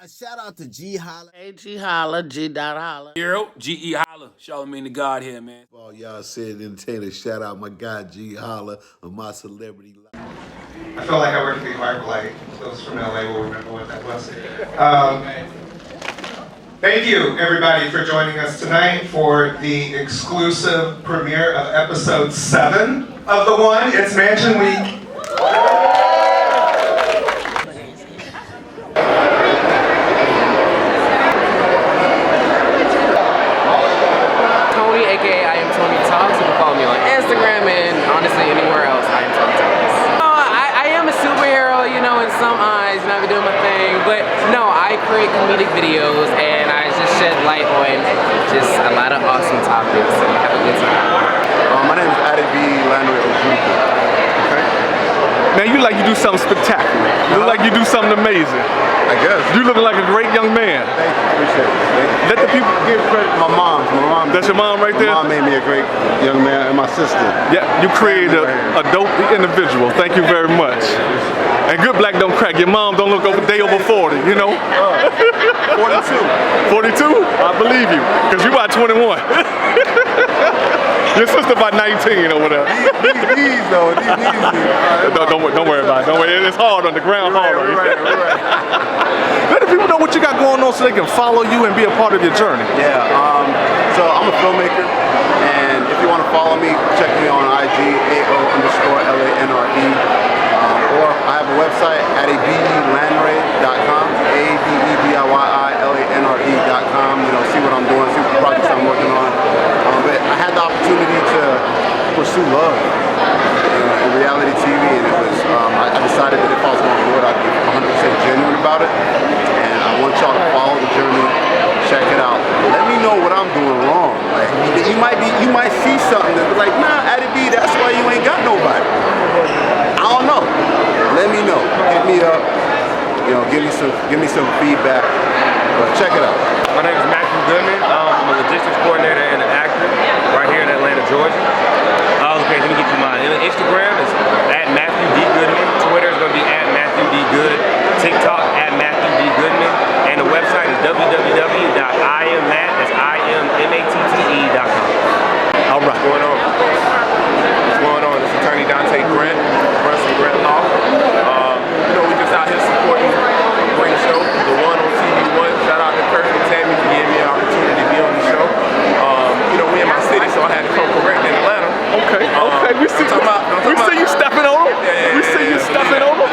Shout out to Ge.Holla. Hey, Ge.Holla, G.Holla. Hero, Ge.Holla. Charlamagne the God here, man. All y'all said entertainer, shout out my guy Ge.Holla of My Celebrity Life. I feel like I work at the Hyperlight. Those from LA will remember what that was. Thank you, everybody, for joining us tonight for the exclusive premiere of episode 7 of The One. It's Mansion Week. I create comedic videos and I just shed light on just a lot of awesome topics and have a good time. My name is Okay. Man, you like you do something spectacular. You look like you do something amazing. I guess. You look like a great young man. Thank you, appreciate it. Let the people give credit to my mom. That's your mom right there? My mom made me a great young man, and my sister. Yeah, you created a dope individual. Thank you very much. And good black don't crack. Your mom don't look over day over 40, you know? 42. 42? I believe you, because you about 21. Your sister about 19 or whatever. These though, these don't worry about it. Don't worry. It's hard on the ground. Right. Let the people know what you got going on so they can follow you and be a part of your journey. Yeah, so I'm a filmmaker, and if you want to follow me, check me on IG, AO_LANRE. Or I have a website, ABEDIYLANRE.com, ABEDIYLANRE.com. You know, see what I'm doing, see what projects I'm working on. But I had the opportunity to pursue love in reality TV, and it was, I decided that if I was going to do it, I'd be 100% genuine about it. And I want y'all to follow the journey, check it out. Let me know what I'm doing wrong. Like, you might see something that's like, nah, Addy B, that's why you ain't got nobody. I don't know. Let me know. Hit me up. You know, give me some feedback. But check it out. My name is Matthew Goodman. I'm a logistics coordinator and an actor right here in Atlanta, Georgia. Okay, let me get you mine. Instagram is @MatthewDGoodman. Twitter is going to be @MatthewDGood. TikTok @MatthewDGoodman. And the website is www.iammatte.com. All right. What's going on? What's going on? It's attorney Dante Grant, Grant Law. You know, we just out here supporting a great show, The One on TV1. Shout out to Kirk and Tammy for giving me an opportunity to be on the show. You know, we in my city, so I had to come correct in Atlanta. Okay. We see you stepping on them. We see you stepping on them.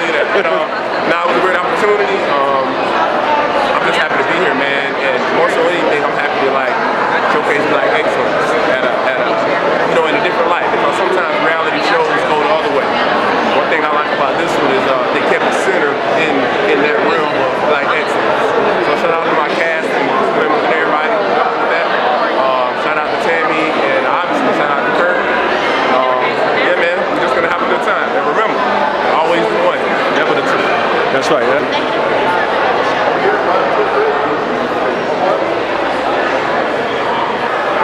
Now it was a great opportunity. I'm just happy to be here, man. And more so anything, I'm happy to like showcase black excellence at a you know, in a different light. Because sometimes reality shows go the other way. One thing I like about this one is they kept it centered in that realm of black excellence. So shout out to my cast and members and everybody with that. Shout out to Tammy and obviously shout out to Kirk. Yeah, man, we're just gonna have a good time. And remember, always the one, never the two. That's right, yeah.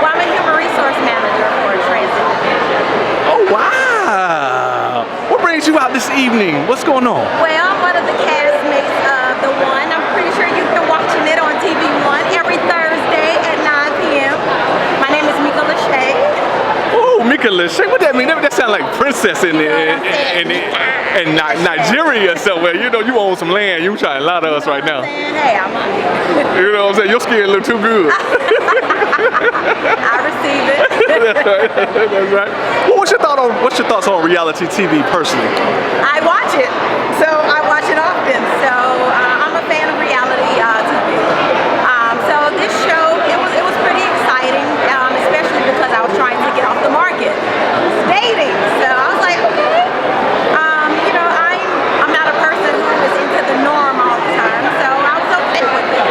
Well, I'm a human resource manager for a transit division. Oh, wow. What brings you out this evening? What's going on? Well, I'm one of the castmates of The One. I'm pretty sure you've been watching it on TV1 every Thursday at 9 p.m. My name is MycelebrityLife. Oh, MycelebrityLife. What that mean? That sounds like princess in Nigeria or somewhere. You know, you own some land. You trying to lie to us right now. Hey, I'm You know what I'm saying? Your skin look too good. I receive it. That's right. That's right. Well, what's your thoughts on reality TV personally? I watch it. So I watch it often. So I'm a fan of reality TV. So this show, it was pretty exciting, especially because I was trying to get off the market. Dating. So I was like, okay. You know, I'm not a person who is into the norm all the time. So I was okay with it.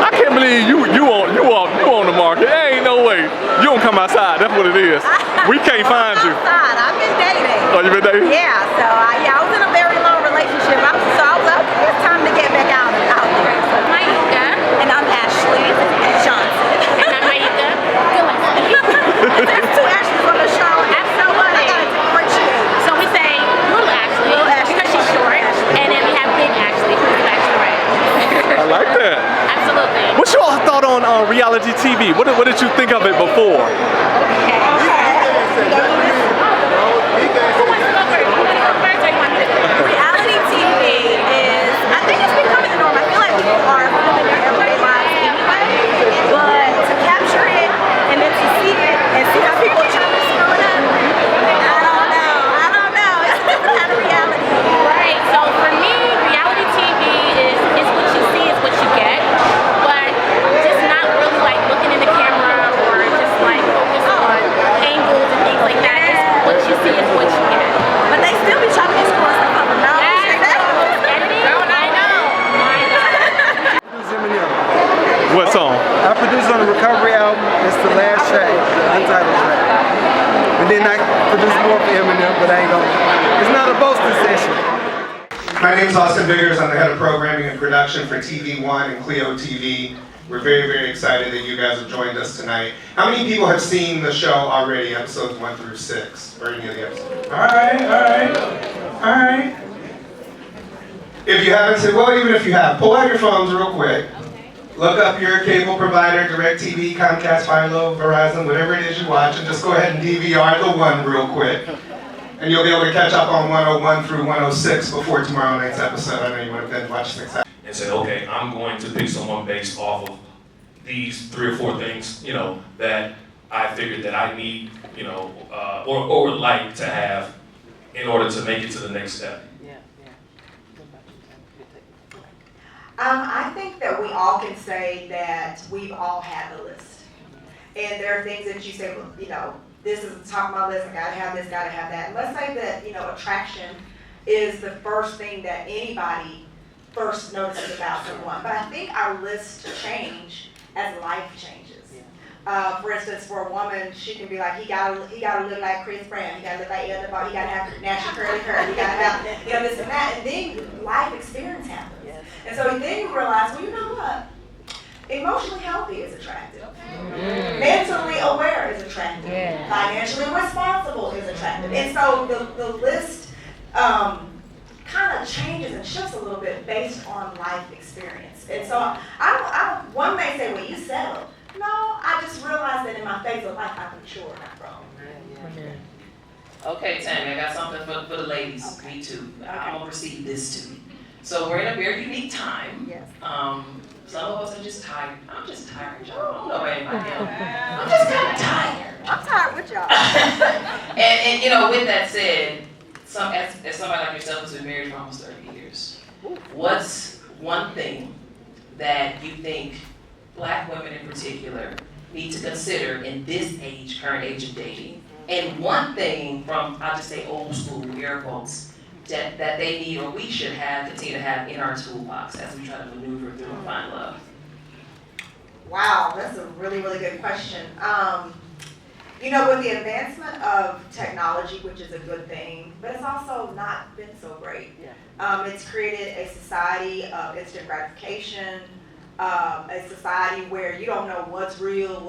I can't believe you on the market. There ain't no way. You don't come outside. That's what it is. We can't find you. Outside. I've been dating. Oh, you been dating? Yeah. So I was in a very long relationship. So I was like, okay, it's time to get back out there. So, Maika. And I'm Ashley Johnson. And I'm Maika. There's two Ashleys on the show. Absolutely. I gotta differentiate. So we say little Ashley, Little Ashley. because she's short, and then we have big Ashley, who's actually right. on reality TV? What did you think of it before? Reality TV is, I think it's becoming the norm. I feel like people are filming their everyday lives anyway, but to capture it and then to see it and see how people are trying to screw it up, I don't know. It's a different kind of reality. Right, so for me, reality TV is what you see, is what you get, but just not really like looking in the camera or just like focus on angles and things like that. It's what you see is what you get. But they still be chopping and screwing stuff up. No, Editing? I know. What song? I produced on the Recovery album. It's the last track, untitled track. And then I produced more for Eminem, but I ain't gonna. It's not a boasting session. My name is Austin Biggers. I'm the head of programming and production for TV One and Clio TV. We're very, very excited that you guys have joined us tonight. How many people have seen the show already, episodes 1 through 6, or any of the episodes? All right. If you haven't seen, well, even if you have, pull out your phones real quick. Look up your cable provider, DirecTV, Comcast, Philo, Verizon, whatever it is you watch, and just go ahead and DVR the one real quick. And you'll be able to catch up on 101 through 106 before tomorrow night's episode. I know you would have been watching 6 hours. And say, okay, I'm going to pick someone based off of these 3 or 4 things, that I figured that I need, or would like to have in order to make it to the next step. I think that we all can say that we've all had a list. And there are things that you say, well, this is the top of my list, I gotta have this, gotta have that. And let's say that, attraction is the first thing that anybody first notices about someone. But I think our lists change as life changes. For instance, for a woman, she can be like, he gotta look like Chris Brown, he gotta look like Elder Ball, he gotta have natural curly hair, he gotta have, this and that. And then life experience happens. And so then you realize, well, you know what? Emotionally healthy is attractive. Mentally aware is attractive. Financially responsible is attractive. And so the list kind of changes and shifts a little bit based on life experience. And so one may say, well, you settled. No, I just realized that in my phase of life, I've matured, I've grown. Okay, Tammy, I got something for the ladies. Me too. I'm gonna receive this too. So we're in a very unique time. Yes. Some of us are just tired. I'm just tired, y'all. I don't know about anybody else. I'm just kind of tired. I'm tired with y'all. and with that said, as somebody like yourself who's been married for almost 30 years, what's one thing that you think Black women in particular need to consider in this age, current age of dating? And one thing from, I'll just say old school, air quotes, that they need or we should continue to have in our toolbox as we try to maneuver through and find love? Wow, that's a really, really good question. With the advancement of technology, which is a good thing, but it's also not been so great. It's created a society of instant gratification, a society where you don't know what's real,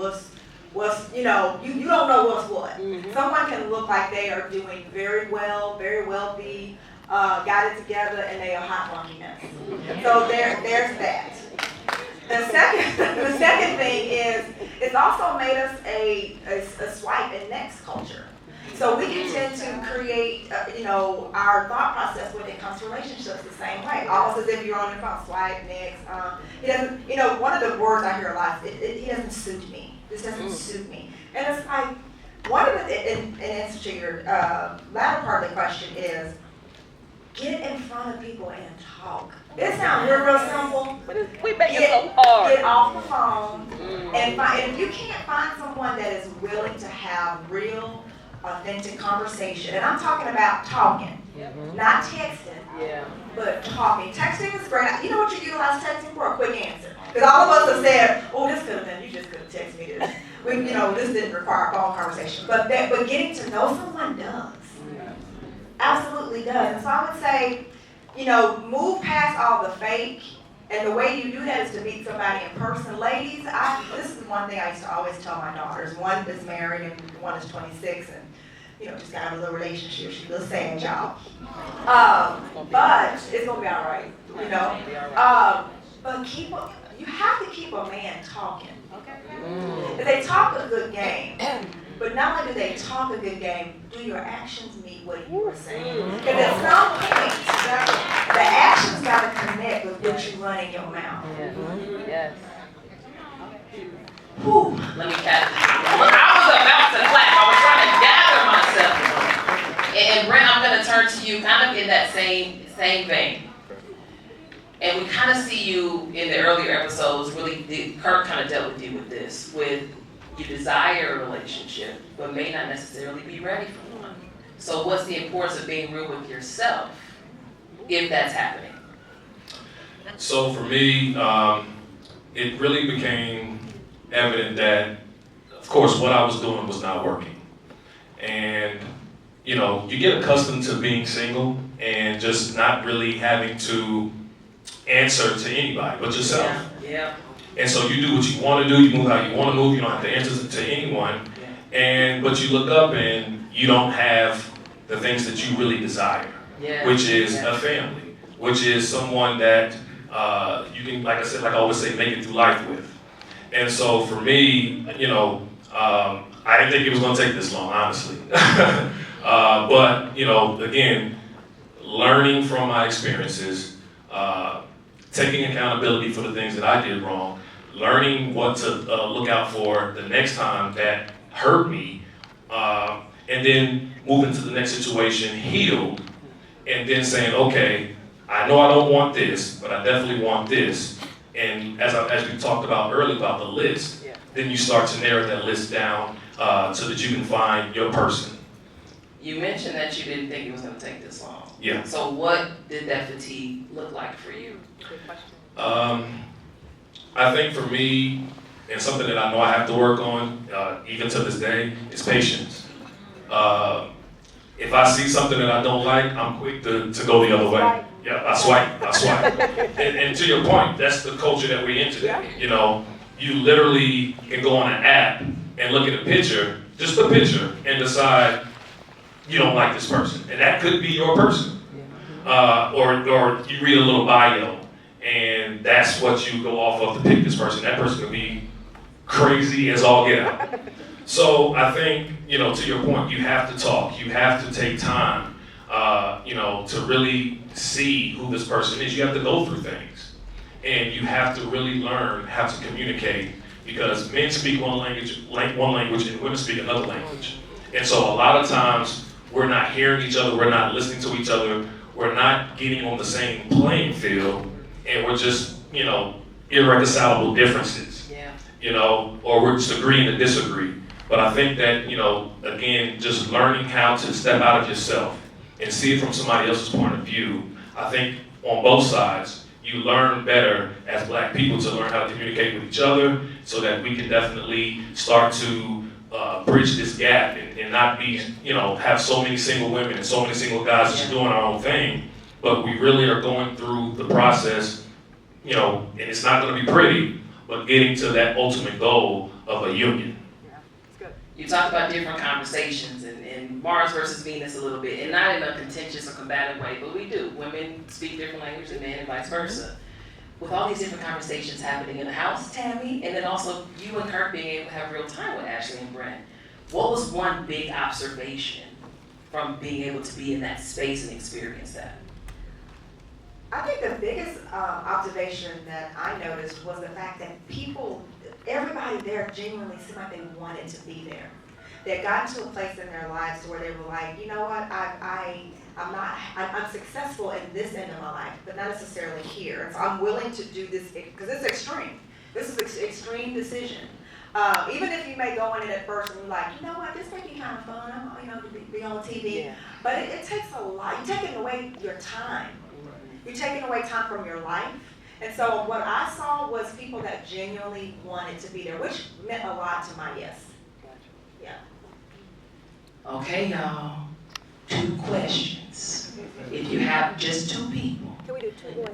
you don't know what's what. Someone can look like they are doing very well, very wealthy, got it together, and they are hot monkey mess. So there's that. The second thing is, it's also made us a swipe and next culture. So we can tend to create, our thought process when it comes to relationships the same way. Almost as if you're on your phone, swipe, next. He doesn't, one of the words I hear a lot is, he doesn't suit me. This doesn't suit me. And it's like, one of the, in answer to your latter part of the question is, get in front of people and talk. It sounds real simple. But we make it so hard. Get off the phone and if you can't find someone that is willing to have real, authentic conversation, and I'm talking about talking, not texting, but talking. Texting is great. You know what you utilize texting for? A quick answer. Because all of us have said, oh, this could have been, you just could have texted me this. This didn't require a phone conversation. But getting to know someone does. Absolutely does. And so I would say, move past all the fake, and the way you do that is to meet somebody in person. Ladies, this is one thing I used to always tell my daughters. One is married and one is 26, and just got a little relationship. She's a little sad, y'all. But it's gonna be all right, But you have to keep a man talking. Okay. They talk a good game, but not only do they talk a good game, do your actions meet what you are saying? Because at some point, the actions got to connect with what you run in your mouth. Yes. Whew, let me catch it. I was about to clap. I was trying to gather myself. And Brent, I'm going to turn to you kind of in that same vein. And we kind of see you in the earlier episodes, Kirk kind of dealt with you with this, with you desire a relationship, but may not necessarily be ready for one. So what's the importance of being real with yourself, if that's happening? So for me, it really became evident that, of course, what I was doing was not working. And, you know, you get accustomed to being single and just not really having to answer to anybody but yourself. Yeah. And so you do what you want to do, you move how you want to move, you don't have to answer to anyone. But you look up and you don't have the things that you really desire, which is a family, which is someone that you can, like I said, like I always say, make it through life with. And so for me, you know, I didn't think it was going to take this long, honestly. But, you know, again, learning from my experiences, taking accountability for the things that I did wrong, learning what to look out for the next time that hurt me, and then moving to the next situation healed, and then saying, okay, I know I don't want this, but I definitely want this. And as we talked about earlier about the list, then you start to narrow that list down so that you can find your person. You mentioned that you didn't think it was going to take this long. Yeah. So what did that fatigue look like for you? Good question. I think for me, and something that I know I have to work on, even to this day, is patience. If I see something that I don't like, I'm quick to go the other way. Yeah, I swipe. And to your point, that's the culture that we're in today. You know, you literally can go on an app and look at a picture, just a picture, and decide you don't like this person. And that could be your person. Or you read a little bio, and that's what you go off of to pick this person. That person could be crazy as all get out. So I think, you know, to your point, you have to talk. You have to take time, you know, to really see who this person is. You have to go through things. And you have to really learn how to communicate, because men speak one language and women speak another language. And so a lot of times we're not hearing each other, we're not listening to each other, we're not getting on the same playing field, and we're just, you know, irreconcilable differences, you know, or we're just agreeing to disagree. But I think that, you know, again, just learning how to step out of yourself and see it from somebody else's point of view. I think on both sides, you learn better as Black people to learn how to communicate with each other, so that we can definitely start to bridge this gap and not be, you know, have so many single women and so many single guys just doing our own thing. But we really are going through the process, you know, and it's not going to be pretty, but getting to that ultimate goal of a union. You talked about different conversations and Mars versus Venus a little bit, and not in a contentious or combative way, but we do. Women speak different language than men and vice versa. With all these different conversations happening in the house, Tammy, and then also you and Kirk being able to have real time with Ashley and Brent, what was one big observation from being able to be in that space and experience that? I think the biggest observation that I noticed was the fact that everybody there genuinely seemed like they wanted to be there. They got to a place in their lives where they were like, you know what, I'm successful in this end of my life, but not necessarily here. And so I'm willing to do this, because it's extreme. This is an extreme decision. Even if you may go in it at first and you're like, you know what, this may be kind of fun, you know, to be on TV. But it takes a lot. You're taking away your time. You're taking away time from your life. And so what I saw was people that genuinely wanted to be there, which meant a lot to my yes. Yeah. Okay, y'all. 2 questions. If you have just 2 people. Can we do 2 more?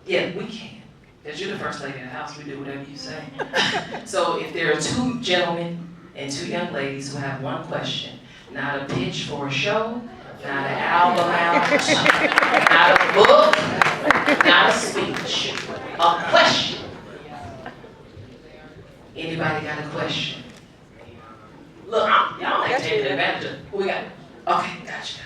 Yeah, we can. Because you're the first lady in the house, we do whatever you say. So if there are 2 gentlemen and 2 young ladies who have 1 question, not a pitch for a show, not an album out, not a book, not a speech, a question. Anybody got a question? Look, y'all ain't taking advantage of it. Who we got? Okay, gotcha.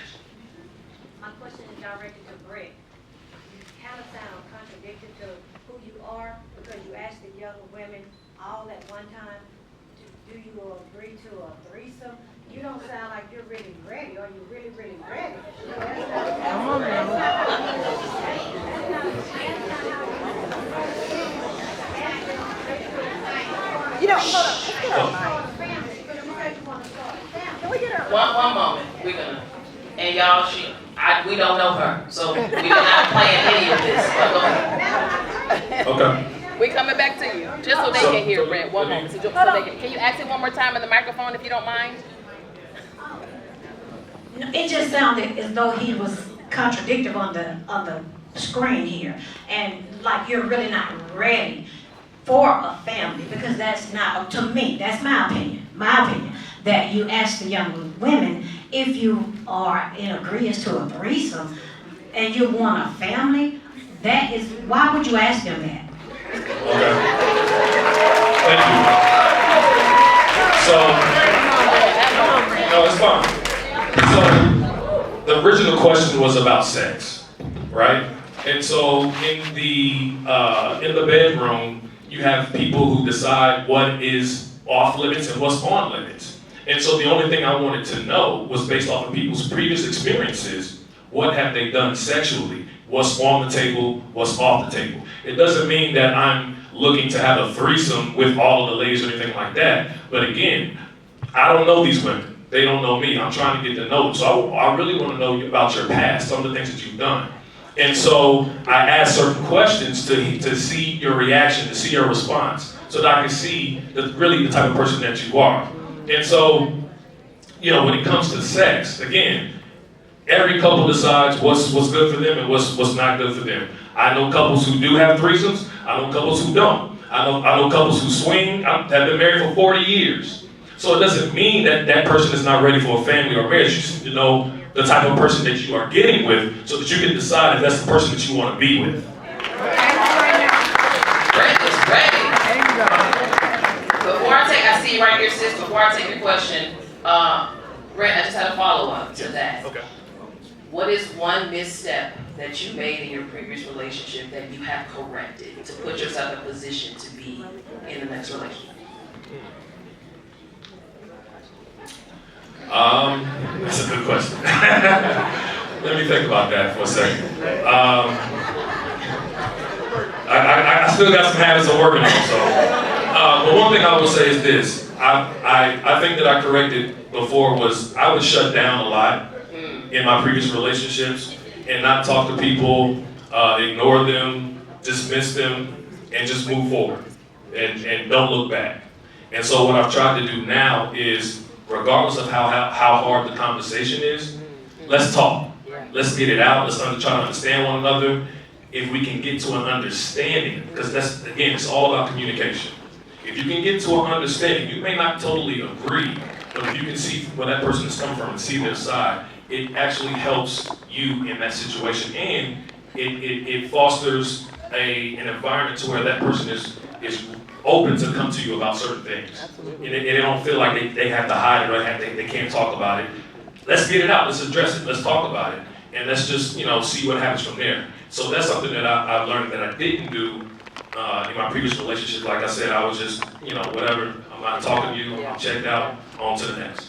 My question is directed to Brett. You kind of sound contradicted to who you are because you asked the young women all at one time, do you agree to a threesome? You don't sound like you're really ready. Are you really, really ready? Come on, man. You know, hold up. Let's get her One moment. We're gonna, and y'all, we don't know her, so we're not playing any of this. But go ahead. Okay. We coming back to you, just so they can hear, Brent. One moment. So they can you ask it one more time in the microphone if you don't mind? It just sounded as though he was contradictory on the screen here, and like you're really not ready for a family, because that's not, to me, that's my opinion, that you ask the young women if you are in agreement to a threesome and you want a family. That is, why would you ask them that? Okay. Thank you. So, no, it's fine. So, the original question was about sex, right? And so, in the bedroom, you have people who decide what is off limits and what's on limits. And so, the only thing I wanted to know was based off of people's previous experiences, what have they done sexually? What's on the table? What's off the table? It doesn't mean that I'm looking to have a threesome with all of the ladies or anything like that. But again, I don't know these women. They don't know me. I'm trying to get to know them. So I really want to know about your past, some of the things that you've done. And so I ask certain questions to see your reaction, to see your response, so that I can see really the type of person that you are. And so, when it comes to sex, again, every couple decides what's good for them and what's not good for them. I know couples who do have threesomes. I know couples who don't. I know couples who swing, have been married for 40 years. So it doesn't mean that person is not ready for a family or marriage. You just need to know the type of person that you are getting with so that you can decide if that's the person that you want to be with. Brent is ready. Before I see you right here, sis, before I take your question, Brent, I just had a follow-up to that. Okay. What is one misstep that you made in your previous relationship that you have corrected to put yourself in a position to be in the next relationship? That's a good question. Let me think about that for a second. I still got some habits I'm working on. So, but one thing I will say is this: I think that I corrected before was I would shut down a lot in my previous relationships and not talk to people, ignore them, dismiss them, and just move forward and don't look back. And so what I've tried to do now is, regardless of how hard the conversation is, let's talk. Let's get it out. Let's try to understand one another. If we can get to an understanding, because that's, again, it's all about communication. If you can get to an understanding, you may not totally agree, but if you can see where that person is coming from and see their side, it actually helps you in that situation, and it fosters an environment to where that person is open to come to you about certain things. And they don't feel like they have to hide it or they can't talk about it. Let's get it out. Let's address it. Let's talk about it. And let's just, see what happens from there. So that's something that I've learned that I didn't do in my previous relationship. Like I said, I was just, whatever. I'm not talking to you. I'm checked out. On to the next.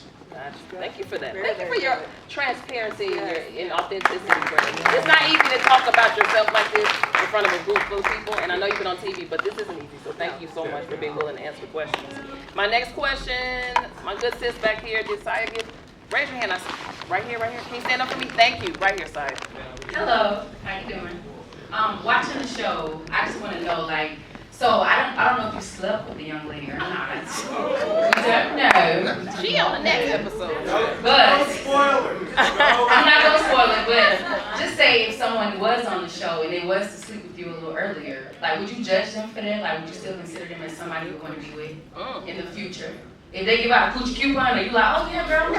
Thank you for that. Thank you for your transparency and authenticity. It's not easy to talk about yourself like this in front of a group full of people, and I know you've been on TV, but this isn't easy, so thank you so much for being willing to answer questions. My next question, my good sis back here, did Saya raise your hand, right here, can you stand up for me? Thank you, right here, Saya. Hello, how you doing? Watching the show, I just want to know, so I don't know if you slept with the young lady or not. We don't know. She on the next episode. But I'm not gonna spoil it, but just say if someone was on the show and they was to sleep with you a little earlier, would you judge them for that? Would you still consider them as somebody you want to be with in the future? If they give out a coochie coupon, are you like, oh yeah, girl? I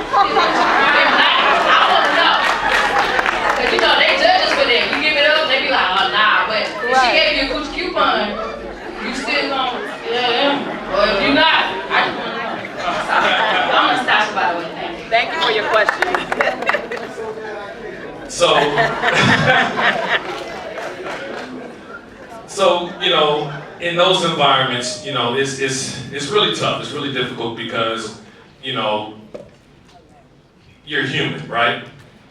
want to know. Because they judge us for that. You give it up, they be like, oh nah. But if she gave you a coochie coupon, you still gonna, or if you not, I just want to know. I'm gonna stop. know, in those environments, you know, it's really tough. It's really difficult because, you know, you're human, right?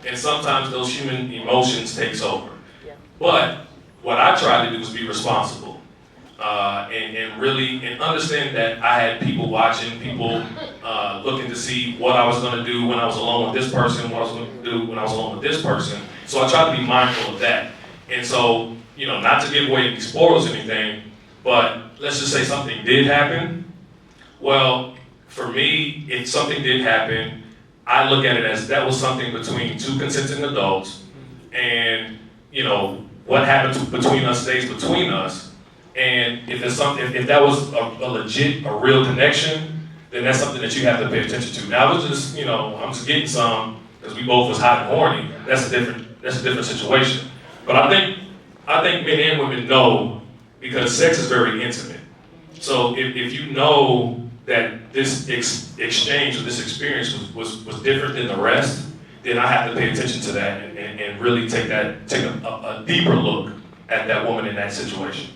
And sometimes those human emotions takes over. But what I tried to do was be responsible. And really understand that I had people watching, people looking to see what I was going to do when I was alone with this person, what I was going to do when I was alone with this person. So I tried to be mindful of that. And so, you know, not to give away any spoilers or anything, but let's just say something did happen. Well, for me, if something did happen, I look at it as that was something between two consenting adults, and, you know, what happens between us stays between us. And if there's something, if that was a legit, a real connection, then that's something that you have to pay attention to. Now, it's just, you know, I'm just getting some because we both was hot and horny. That's a different situation. But I think men and women know, because sex is very intimate. So if you know that this exchange or this experience was different than the rest, then I have to pay attention to that and really take a deeper look at that woman in that situation.